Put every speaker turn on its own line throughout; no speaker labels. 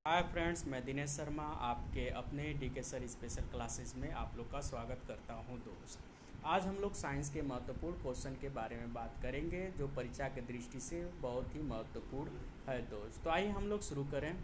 Hi friends, मैं दिनेश शर्मा आपके अपने डीके सर स्पेशल क्लासेस में आप लोग का स्वागत करता हूं दोस्त। आज हम लोग साइंस के महत्वपूर्ण क्वेश्चन के बारे में बात करेंगे जो परीक्षा की दृष्टि से बहुत ही महत्वपूर्ण है दोस्त। तो आइए हम लोग शुरू करें।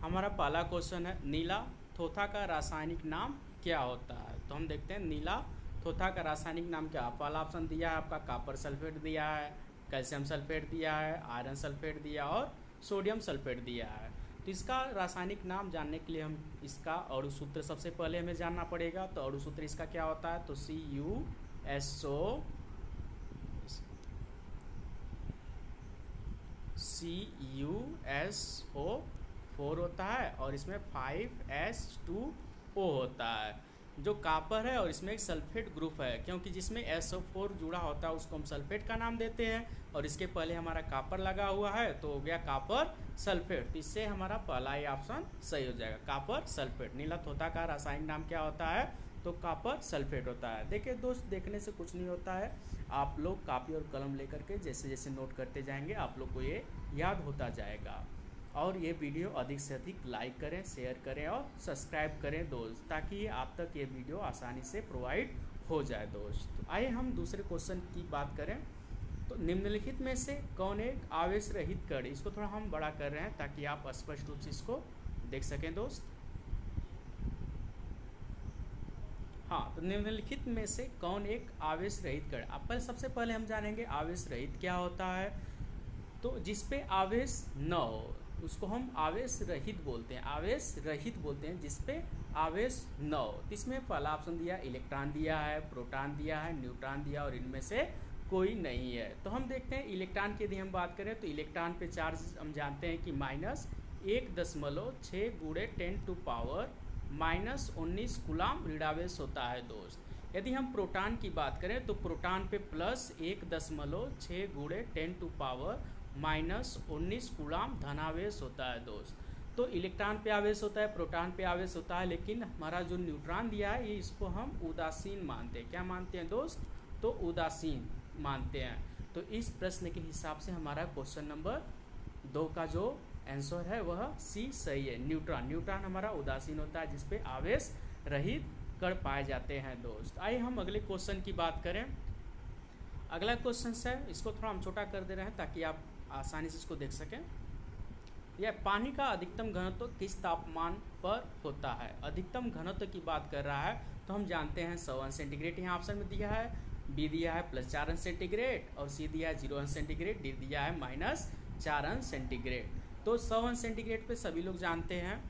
हमारा पहला क्वेश्चन है, नीला थोथा का रासायनिक नाम क्या होता है। तो हम देखते हैं नीला थोथा का रासायनिक नाम क्या है। पहला ऑप्शन दिया है आपका कॉपर सल्फेट दिया है, कैल्शियम सल्फेट दिया है, आयरन सल्फेट दिया और सोडियम सल्फेट दिया है। तो इसका रासायनिक नाम जानने के लिए हम इसका अणु सूत्र सबसे पहले हमें जानना पड़ेगा। तो अणु सूत्र इसका क्या होता है, तो CuSO4 होता है और इसमें 5H2O होता है जो कॉपर है, और इसमें एक सल्फेट ग्रुप है क्योंकि जिसमें SO4 जुड़ा होता है उसको हम सल्फेट का नाम देते हैं, और इसके पहले हमारा कॉपर लगा हुआ है तो हो गया कॉपर सल्फेट। तो इससे हमारा पहला ही ऑप्शन सही हो जाएगा, कॉपर सल्फेट। नीला थोथा का रासायनिक नाम क्या होता है, तो कॉपर सल्फेट होता है। देखिए दोस्त, देखने से कुछ नहीं होता है, आप लोग कॉपी और कलम लेकर के जैसे जैसे नोट करते जाएंगे आप लोग को ये याद होता जाएगा। और ये वीडियो अधिक से अधिक लाइक करें, शेयर करें और सब्सक्राइब करें दोस्त, ताकि आप तक ये वीडियो आसानी से प्रोवाइड हो जाए दोस्त। आइए हम दूसरे क्वेश्चन की बात करें। तो निम्नलिखित में से कौन एक आवेश रहित कण, इसको थोड़ा हम बड़ा कर रहे हैं ताकि आप स्पष्ट रूप से इसको देख सकें दोस्त। हाँ, तो निम्नलिखित में से कौन एक आवेश रहित कण। अब सबसे पहले हम जानेंगे आवेश रहित क्या होता है। तो जिस पे आवेश न हो उसको हम आवेश रहित बोलते हैं, आवेश रहित बोलते हैं जिस पे आवेश न हो। तो इसमें पहला ऑप्शन दिया, इलेक्ट्रॉन दिया है, प्रोटॉन दिया है, न्यूट्रॉन दिया और इनमें से कोई नहीं है। तो हम देखते हैं इलेक्ट्रॉन की यदि हम बात करें तो इलेक्ट्रॉन पे चार्ज हम जानते हैं कि -1.10 कूलाम ऋणावेश होता है दोस्त। यदि हम प्रोटॉन की बात करें तो प्रोटॉन पे +1.6 × 10⁻⁻⁻19 कूलाम धनावेश होता है दोस्त। तो इलेक्ट्रॉन पे आवेश होता है, प्रोटॉन पे आवेश होता है, लेकिन हमारा जो न्यूट्रॉन दिया है ये इसको हम उदासीन मानते हैं। क्या मानते हैं दोस्त, तो उदासीन मानते हैं। तो इस प्रश्न के हिसाब से हमारा क्वेश्चन नंबर 2 का जो आंसर है वह सी सही है। न्यूट्रॉन हमारा उदासीन होता है जिसपे आवेश रहित कण पाए जाते हैं दोस्त। आइए हम अगले क्वेश्चन की बात करें। अगला क्वेश्चन है, इसको थोड़ा हम छोटा कर दे रहे हैं ताकि आप आसानी से इसको देख सकें। यह पानी का अधिकतम घनत्व किस तापमान पर होता है। अधिकतम घनत्व की बात कर रहा है तो हम जानते हैं 100 अंश सेंटीग्रेड यहाँ ऑप्शन में दिया है, बी दिया है +4 अंश सेंटीग्रेड और सी दिया है 0 अंश सेंटीग्रेड, डी दिया है -4 अंश सेंटीग्रेड। तो 100 अंश सेंटीग्रेड पे सभी लोग जानते हैं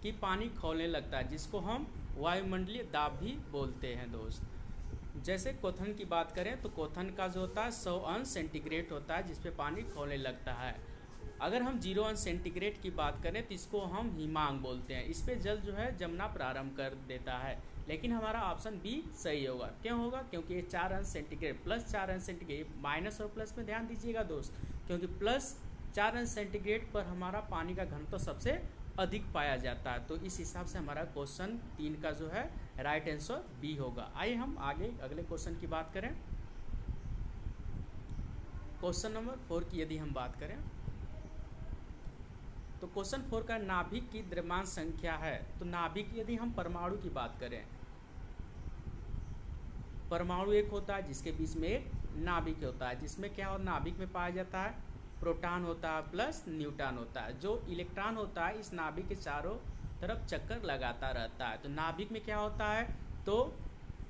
कि पानी खौलने लगता है जिसको हम वायुमंडलीय दाब भी बोलते हैं दोस्त। जैसे क्वेश्चन की बात करें तो क्वेश्चन का जो होता है 100 अंश सेंटीग्रेड होता है जिसपे पानी खौलने लगता है। अगर हम 0 अंश सेंटीग्रेड की बात करें तो इसको हम हिमांक बोलते हैं, इस पे जल जो है जमना प्रारंभ कर देता है। लेकिन हमारा ऑप्शन बी सही होगा। क्यों होगा, क्योंकि ये 4 अंश सेंटीग्रेड +4 अंश सेंटीग्रेड, माइनस और प्लस में ध्यान दीजिएगा दोस्त, क्योंकि +4 अंश सेंटीग्रेड पर हमारा पानी का घनत्व सबसे अधिक पाया जाता है। तो इस हिसाब से हमारा क्वेश्चन 3 का जो है राइट आंसर बी होगा। आइए हम आगे अगले क्वेश्चन की बात करें। क्वेश्चन नंबर 4 की यदि हम बात करें तो क्वेश्चन 4 का नाभिक की द्रव्यमान संख्या है। तो नाभिक यदि हम परमाणु की बात करें, परमाणु एक होता है जिसके बीच में एक नाभिक होता है, जिसमें क्या हो नाभिक में पाया जाता है प्रोटॉन होता है प्लस न्यूट्रॉन होता है। जो इलेक्ट्रॉन होता है इस नाभिक के चारों तरफ चक्कर लगाता रहता है। तो नाभिक में क्या होता है, तो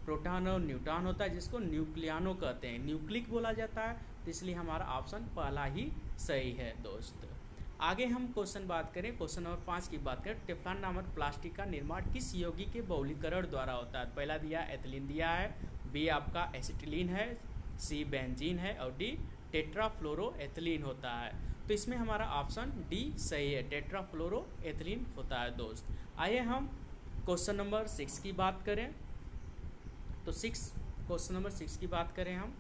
प्रोटॉन और न्यूट्रॉन होता है जिसको न्यूक्लियानो कहते हैं, न्यूक्लिक बोला जाता है। तो इसलिए हमारा ऑप्शन पहला ही सही है दोस्त। आगे हम क्वेश्चन बात करें, क्वेश्चन नंबर 5 की बात करें। टेफ्लॉन नामक प्लास्टिक का निर्माण किस यौगिक के बहुलीकरण द्वारा होता है। पहला दिया एथिलीन दिया है, बी आपका एसिटिलीन है, सी बेंजीन है और डी टेट्राफ्लोरोएथिलीन होता है। तो इसमें हमारा ऑप्शन डी सही है, टेट्राफ्लोरोएथिलीन होता है दोस्त। आइए हम क्वेश्चन नंबर 6 की बात करें। तो क्वेश्चन नंबर 6 की बात करें हम,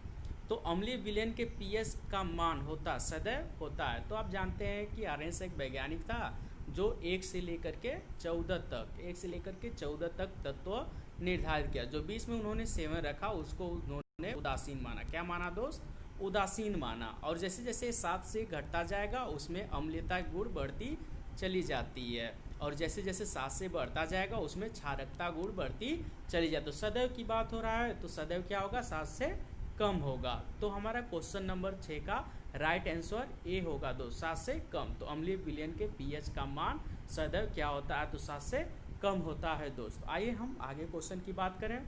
तो अम्लीय विलयन के पीएच का मान होता सदैव होता है। तो आप जानते हैं कि आर्यनस एक वैज्ञानिक था जो 1 से लेकर के 14 तक तत्व निर्धारित किया। जो बीच में उन्होंने 7 रखा उसको उन्होंने उदासीन माना। क्या माना दोस्त, उदासीन माना। और जैसे जैसे 7 से घटता जाएगा उसमें अम्लता गुण बढ़ती चली जाती है, और जैसे जैसे 7 से बढ़ता जाएगा उसमें क्षारकता गुण बढ़ती चली जाती है। तो सदैव की बात हो रहा है, तो सदैव क्या होगा, 7 से कम होगा। तो हमारा क्वेश्चन नंबर 6 का राइट आंसर ए होगा दोस्त, 7 से कम। तो अम्लीय विलयन के पीएच का मान सदैव क्या होता है, तो 7 से कम होता है दोस्त। आइए हम आगे क्वेश्चन की बात करें।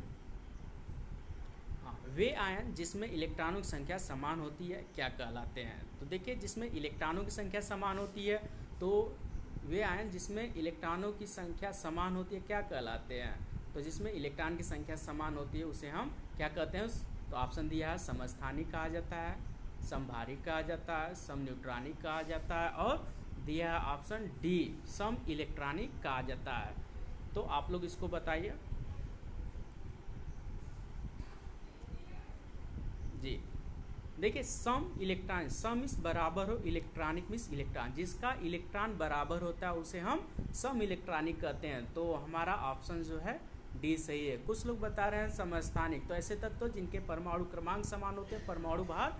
हाँ, वे आयन जिसमें इलेक्ट्रॉनों की संख्या समान होती है क्या कहलाते हैं। तो देखिए, जिसमें इलेक्ट्रॉनों की संख्या समान होती है, तो वे आयन जिसमें इलेक्ट्रॉनों की संख्या समान होती है क्या कहलाते हैं। तो जिसमें इलेक्ट्रॉन की संख्या समान होती है उसे हम क्या कहते हैं। तो ऑप्शन दिया है समस्थानिक कहा जाता है, समभारिक कहा जाता है, सम न्यूट्रॉनिक कहा जाता है, और दिया है ऑप्शन डी सम इलेक्ट्रॉनिक कहा जाता है। तो आप लोग इसको बताइए जी। देखिए, सम इलेक्ट्रॉन, सम इस बराबर हो, इलेक्ट्रॉनिक मीन्स इलेक्ट्रॉन, जिसका इलेक्ट्रॉन बराबर होता है उसे हम सम इलेक्ट्रॉनिक कहते हैं। तो हमारा ऑप्शन जो है डी सही है। कुछ लोग बता रहे हैं समस्थानिक, तो ऐसे तत्व जिनके परमाणु क्रमांक समान होते हैं, परमाणु भार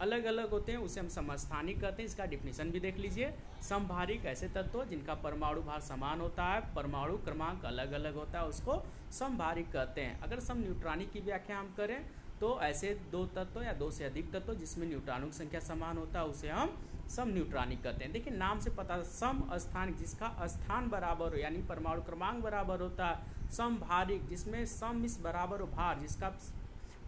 अलग अलग होते हैं, उसे हम समस्थानिक कहते हैं। इसका डिफिनीशन भी देख लीजिए। समभारिक ऐसे तत्व जिनका परमाणु भार समान होता है, परमाणु क्रमांक अलग अलग होता है, उसको समभारिक कहते हैं। अगर सम न्यूट्रॉनिक की व्याख्या हम करें तो ऐसे दो तत्व या दो से अधिक तत्व जिसमें न्यूट्रॉनों की संख्या समान होता है उसे हम सम न्यूट्रॉनिक कहते हैं। देखिए, नाम से पता सम स्थानिक जिसका स्थान बराबर हो यानी परमाणु क्रमांक बराबर होता है, समभारिक जिसमें सम इस बराबर हो भार, जिसका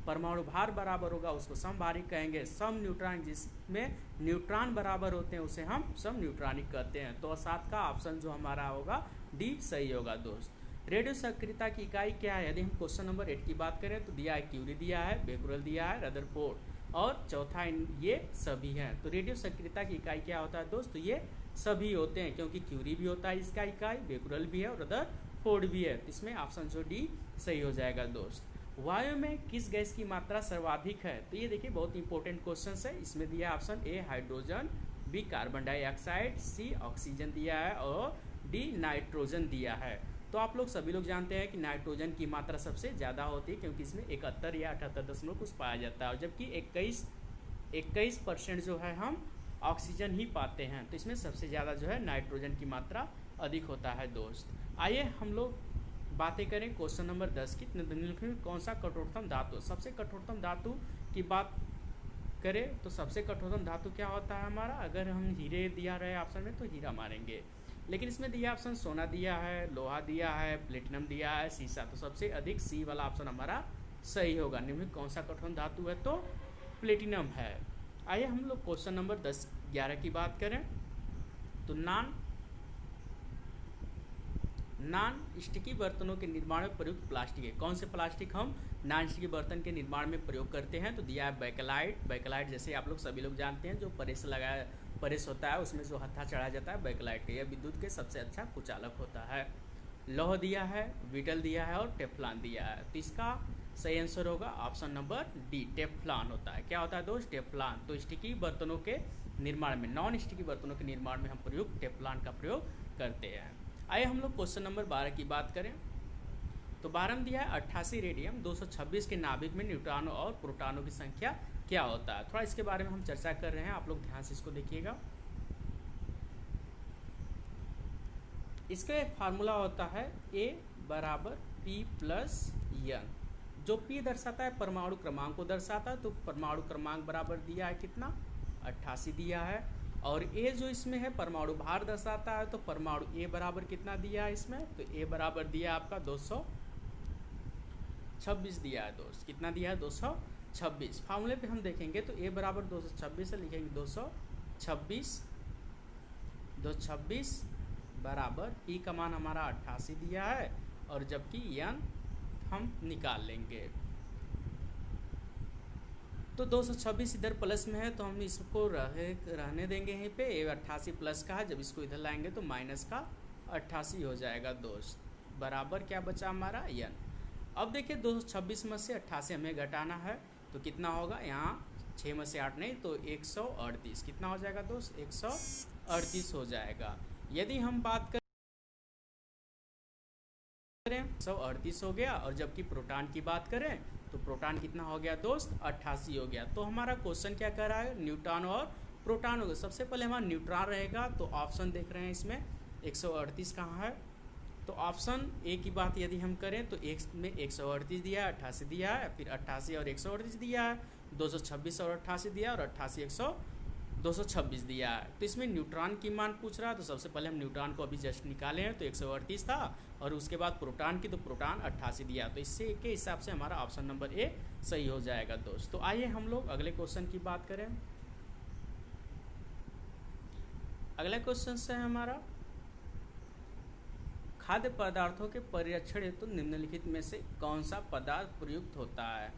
परमाणु भार बराबर होगा उसको समभारिक कहेंगे। सम न्यूट्रॉनिक जिसमें न्यूट्रॉन बराबर होते हैं उसे हम सम न्यूट्रॉनिक कहते हैं। तो 7 का ऑप्शन जो हमारा होगा डी सही होगा दोस्त। रेडियो सक्रियता की इकाई क्या है। यदि हम क्वेश्चन नंबर 8 की बात करें तो दिया है क्यूरी दिया है, बेकुरल दिया है, रदरफोर्ड, और चौथा ये सभी हैं। तो रेडियो सक्रियता की इकाई क्या होता है दोस्त, तो ये सभी होते हैं, क्योंकि क्यूरी भी होता है इसका इकाई, बेकुरल भी है और रदरफोर्ड भी है। इसमें ऑप्शन जो डी सही हो जाएगा दोस्त। वायु में किस गैस की मात्रा सर्वाधिक है। तो ये देखिए बहुत इंपॉर्टेंट क्वेश्चन है। इसमें दिया option A hydrogen, B carbon dioxide, C oxygen दिया है, और डी नाइट्रोजन दिया है। तो आप लोग सभी लोग जानते हैं कि नाइट्रोजन की मात्रा सबसे ज़्यादा होती है, क्योंकि इसमें 71 या 78 कुछ पाया जाता है, और जबकि 21% जो है हम ऑक्सीजन ही पाते हैं। तो इसमें सबसे ज़्यादा जो है नाइट्रोजन की मात्रा अधिक होता है दोस्त। आइए हम लोग बातें करें क्वेश्चन नंबर 10 की। निम्नलिखित में कौन सा कठोरतम धातु, सबसे कठोरतम धातु की बात करें तो सबसे कठोरतम धातु क्या होता है हमारा। अगर हम हीरे दिया रहे ऑप्शन में तो हीरा मारेंगे, लेकिन इसमें दिया ऑप्शन सोना दिया है, लोहा दिया है, प्लेटिनम दिया है, सीसा। तो सबसे अधिक सी वाला ऑप्शन हमारा सही होगा। निम्नलिखित कौन सा कठोरतम धातु है, तो प्लेटिनम है। आइए हम लोग क्वेश्चन नंबर 10-11 की बात करें तो नॉन स्टिकी बर्तनों के निर्माण में प्रयुक्त प्लास्टिक है। कौन से प्लास्टिक हम नॉन स्टिकी बर्तन के निर्माण में प्रयोग करते हैं। तो दिया है बैकलाइट, बैकलाइट जैसे आप लोग सभी लोग जानते हैं जो परेस होता है उसमें जो हत्था चढ़ाया जाता है बैकलाइट, यह विद्युत के सबसे अच्छा कुचालक होता है। लौह दिया है, विटल दिया है, और टेफ्लॉन दिया है। तो इसका सही आंसर होगा ऑप्शन नंबर डी, टेफ्लॉन होता है। क्या होता है दोस्त, टेफ्लॉन। तो स्टिकी बर्तनों के निर्माण में, नॉन स्टिकी बर्तनों के निर्माण में हम प्रयुक्त टेफ्लॉन का प्रयोग करते हैं। आइए हम लोग क्वेश्चन नंबर 12 की बात करें तो 12 में दिया है 88 रेडियम 226 के नाभिक में न्यूट्रॉनों और प्रोटॉनों की संख्या क्या होता है। थोड़ा इसके बारे में हम चर्चा कर रहे हैं, आप लोग ध्यान से इसको देखिएगा। इसका एक फार्मूला होता है A बराबर P प्लस N। जो P दर्शाता है परमाणु क्रमांक को दर्शाता है, तो परमाणु क्रमांक बराबर दिया है कितना, 88 दिया है। और A जो इसमें है परमाणु भार दर्शाता है, तो परमाणु A बराबर कितना दिया है इसमें, तो A बराबर दिया है आपका 226 दिया है दोस्त। कितना दिया है, 226। फार्मूले पे हम देखेंगे तो A बराबर 226 है, लिखेंगे 226 बराबर P का मान हमारा 88 दिया है, और जबकि N हम निकाल लेंगे। तो 226 इधर प्लस में है तो हम इसको रहने देंगे यहीं पे। ये 88 प्लस का है, जब इसको इधर लाएंगे तो माइनस का 88 हो जाएगा दोस्त। बराबर क्या बचा हमारा, N। अब देखिए 226 में से 88 हमें घटाना है, तो कितना होगा, यहाँ 6 में से 8 नहीं तो 138। कितना हो जाएगा दोस्त, 138 हो जाएगा। यदि हम बात करें करें 138 हो गया, और जबकि प्रोटॉन की बात करें तो प्रोटॉन कितना हो गया दोस्त 88 हो गया। तो हमारा क्वेश्चन क्या कर रहा है, न्यूट्रॉन और प्रोटॉन होगा। सबसे पहले हमारा न्यूट्रॉन रहेगा, तो ऑप्शन देख रहे हैं इसमें 138 कहाँ है। तो ऑप्शन ए की बात यदि हम करें तो एक में 138 दिया है, 88 दिया है, फिर 88 और 138 दिया है, 226 और 88 दिया और 88 226 दिया है। तो इसमें न्यूट्रॉन की मान पूछ रहा है, तो सबसे पहले हम न्यूट्रॉन को अभी जस्ट निकाले हैं, तो 138 था, और उसके बाद प्रोटॉन की, तो प्रोटॉन 88 दिया। तो इससे के हिसाब से हमारा ऑप्शन नंबर ए सही हो जाएगा दोस्त। तो आइए हम लोग अगले क्वेश्चन की बात करें। अगला क्वेश्चन है हमारा, खाद्य पदार्थों के परिरक्षण हेतु निम्नलिखित में से कौन सा पदार्थ प्रयुक्त होता है।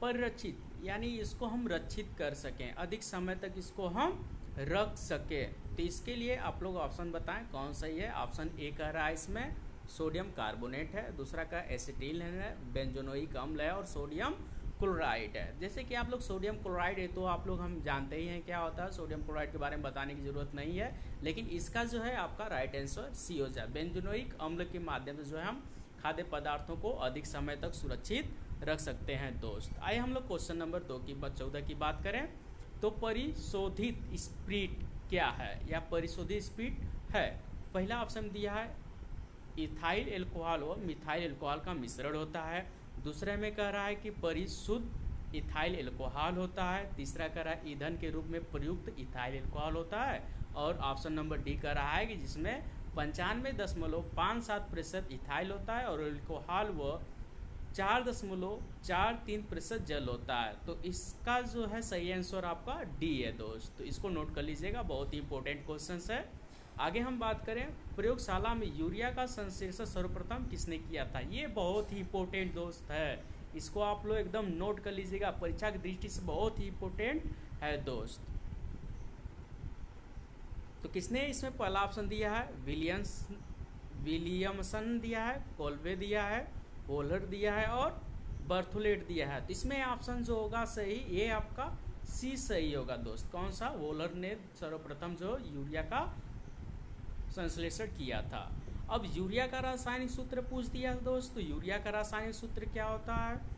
परिरक्षित यानी इसको हम रक्षित कर सकें, अधिक समय तक इसको हम रख सकें, तो इसके लिए आप लोग ऑप्शन बताएं कौन सही है। ऑप्शन ए कह रहा है इसमें सोडियम कार्बोनेट है, दूसरा का एसिटिल है, बेंजोनोइक अम्ल है, और सोडियम क्लोराइड है। जैसे कि आप लोग सोडियम क्लोराइड है तो आप लोग हम जानते ही हैं क्या होता है, सोडियम क्लोराइड के बारे में बताने की ज़रूरत नहीं है, लेकिन इसका जो है आपका राइट आंसर सी हो जाए। बेंजोनोइक अम्ल के माध्यम से जो है हम खाद्य पदार्थों को अधिक समय तक सुरक्षित रख सकते हैं दोस्त। आइए हम लोग क्वेश्चन नंबर 14 की बात करें। तो परिशोधित स्प्रिट क्या है, या परिशोधित स्प्रिट है। पहला ऑप्शन दिया है इथाइल एल्कोहल और मिथाइल एल्कोहल का मिश्रण होता है, दूसरे में कह रहा है कि परिशुद्ध इथाइल एल्कोहल होता है, तीसरा कह रहा है ईंधन के रूप में प्रयुक्त इथाइल एल्कोहल होता है, और ऑप्शन नंबर डी कह रहा है कि जिसमें 95.57% इथाइल होता है और एल्कोहल वो 4.43% जल होता है। तो इसका जो है सही आंसर आपका डी है दोस्त। तो इसको नोट कर लीजिएगा, बहुत ही इंपॉर्टेंट क्वेश्चन है। आगे हम बात करें, प्रयोगशाला में यूरिया का संश्लेषण सर्वप्रथम किसने किया था। ये बहुत ही इंपॉर्टेंट दोस्त है, इसको आप लोग एकदम नोट कर लीजिएगा, परीक्षा की दृष्टि से बहुत ही इंपॉर्टेंट है दोस्त। तो किसने इसमें पहला ऑप्शन दिया है, विलियमसन दिया है, कोल्बे दिया है, वोलर दिया है, और बर्थुलेट दिया है। तो इसमें ऑप्शन जो होगा सही, ये आपका सी सही होगा दोस्त। कौन सा, वोलर ने सर्वप्रथम जो यूरिया का संश्लेषण किया था। अब यूरिया का रासायनिक सूत्र पूछ दिया दोस्त, तो यूरिया का रासायनिक सूत्र क्या होता है।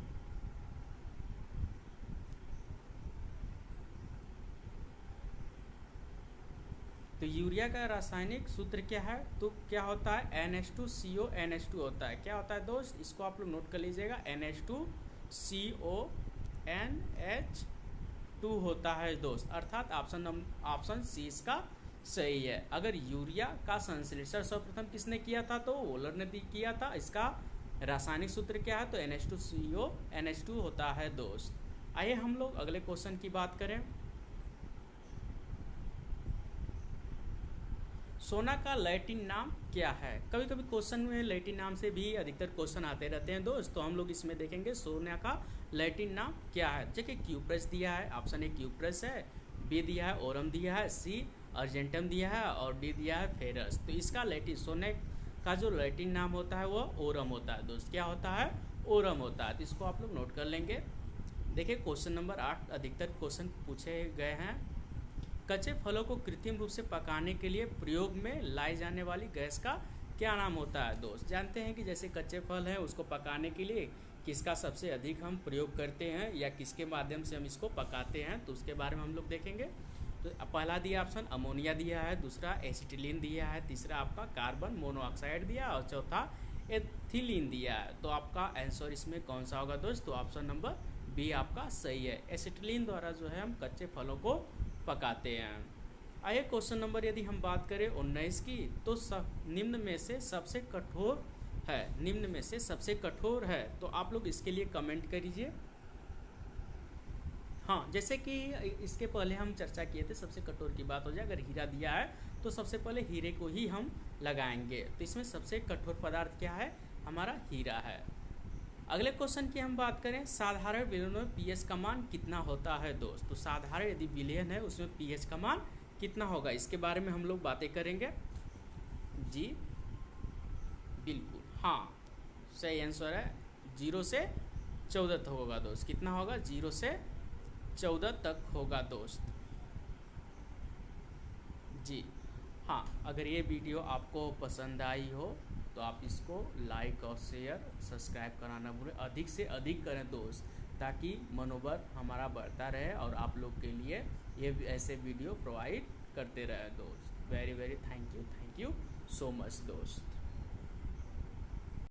तो यूरिया का रासायनिक सूत्र क्या है, तो क्या होता है NH2CONH2 होता है। क्या होता है दोस्त, इसको आप लोग नोट कर लीजिएगा, NH2CONH2 होता है दोस्त, अर्थात ऑप्शन सी इसका सही है। अगर यूरिया का संश्लेषण सर्वप्रथम किसने किया था, तो वोलर ने किया था। इसका रासायनिक सूत्र क्या है, तो NH2CONH2 होता है दोस्त। आइए हम लोग अगले क्वेश्चन की बात करें। सोना का लैटिन नाम क्या है। कभी कभी क्वेश्चन में लैटिन नाम से भी अधिकतर क्वेश्चन आते रहते हैं दोस्त, तो हम लोग इसमें देखेंगे सोना का लैटिन नाम क्या है। देखिए क्यूप्रस दिया है, ऑप्शन ए क्यूप्रस है, बी दिया है ओरम दिया है, सी अर्जेंटम दिया है, और डी दिया है फेरस। तो इसका लैटिन सोने का जो लैटिन नाम होता है वो ओरम होता है दोस्त। क्या होता है, ओरम होता है। तो इसको आप लोग नोट कर लेंगे। देखिए क्वेश्चन नंबर 8 अधिकतर क्वेश्चन पूछे गए हैं। कच्चे फलों को कृत्रिम रूप से पकाने के लिए प्रयोग में लाई जाने वाली गैस का क्या नाम होता है दोस्त। जानते हैं कि जैसे कच्चे फल हैं उसको पकाने के लिए किसका सबसे अधिक हम प्रयोग करते हैं, या किसके माध्यम से हम इसको पकाते हैं, तो उसके बारे में हम लोग देखेंगे। तो पहला दिया ऑप्शन अमोनिया दिया है, दूसरा एसिटिलीन दिया है, तीसरा आपका कार्बन मोनोऑक्साइड दिया, और चौथा एथिलीन दिया है। तो आपका आंसर इसमें कौन सा होगा दोस्त, तो ऑप्शन नंबर बी आपका सही है। एसिटिलीन द्वारा जो है हम कच्चे फलों को पकाते हैं। आइए क्वेश्चन नंबर यदि हम बात करें 19 की, तो निम्न में से सबसे कठोर है, निम्न में से सबसे कठोर है, तो आप लोग इसके लिए कमेंट करिए। हाँ, जैसे कि इसके पहले हम चर्चा किए थे, सबसे कठोर की बात हो जाए, अगर हीरा दिया है तो सबसे पहले हीरे को ही हम लगाएंगे। तो इसमें सबसे कठोर पदार्थ क्या है, हमारा हीरा है। अगले क्वेश्चन की हम बात करें, साधारण विलयन में pH का मान कितना होता है दोस्त। तो साधारण यदि विलयन है उसमें pH का मान कितना होगा, इसके बारे में हम लोग बातें करेंगे। जी बिल्कुल, हाँ सही आंसर है, 0 से 14 तक होगा दोस्त। कितना होगा, 0 से 14 तक होगा दोस्त। जी हाँ, अगर ये वीडियो आपको पसंद आई हो तो तो आप इसको लाइक और शेयर सब्सक्राइब कराना भूलें, अधिक से अधिक करें दोस्त, ताकि मनोबल हमारा बढ़ता रहे और आप लोग के लिए ये ऐसे वीडियो प्रोवाइड करते रहे दोस्त। Very very thank you so much दोस्त।